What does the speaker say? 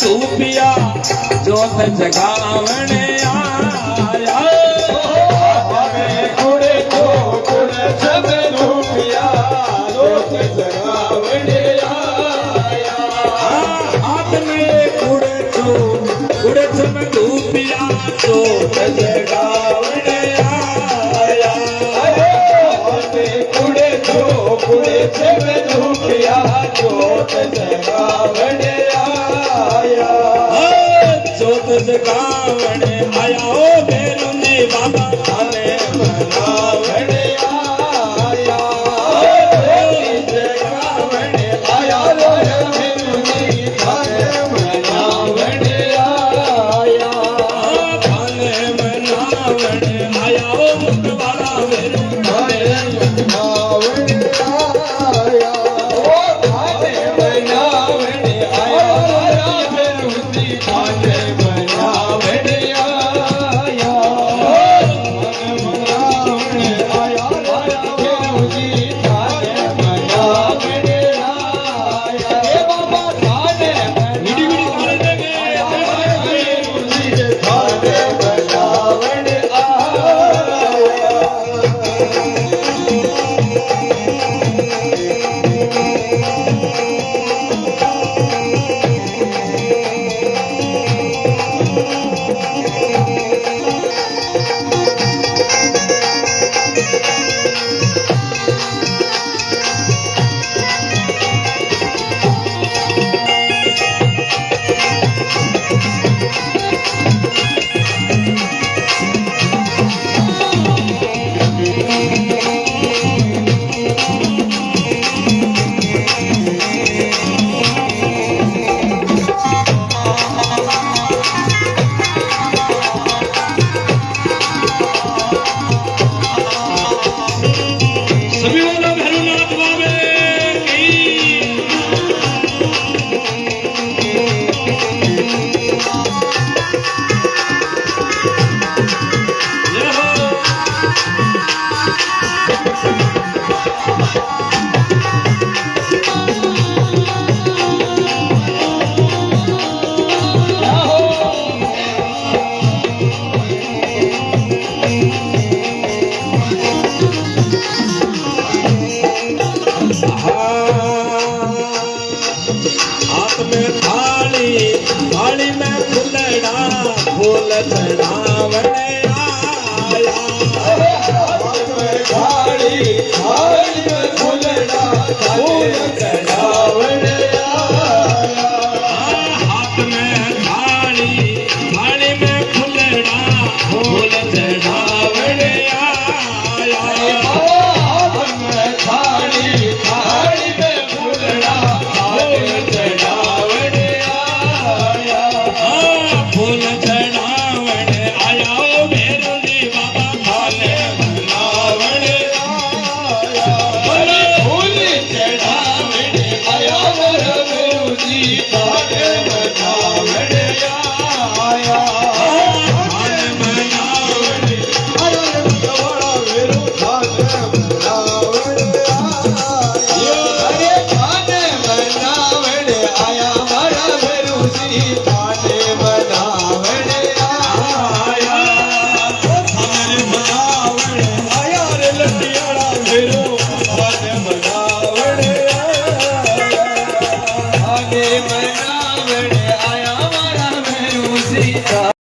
धूपिया जोत जगावणे आया कुड़े तो कुड़े सब धूपिया जोत जगावणे आया हाथ में कुड़े सब धूपिया जोत जगावणे आया कुड़े तो कुड़े सब धूपिया जोत जगावणे आया जोत जगावणे आया ओ बेरुनी बाबा थाने मनावणे आया जगावणे आया बेरुनी थाने मनावणे आया थाने मनावणे आया ओ मुखवाला बेरुनी मनावणे आया ओ थाने मनावणे आया बेरुनी थाने मनावणे आया मनावणे आया बेरुनी थाने मनावणे आया हे बाबा थाने विडी विडी बोलते बेरुनी थाने मनावणे आया सभी बोलो भैरवनाथ बाबे की जय हो। हाथ में थाली थाली में फुलड़ा फूल चढ़ावणे आया थाली थाली में फूलड़ा फूल चढ़ावणे आया हाथ में थाली थाली में फुलड़ा फूल चढ़ावणे आया हाथ में थाली थाली में फूलड़ा फूल चढ़ावणे आया फूल चढ़ावणे आया ओ बेरुनी बाबा थाने मनावणे आया फूल चढ़ावणे आया बेरुनी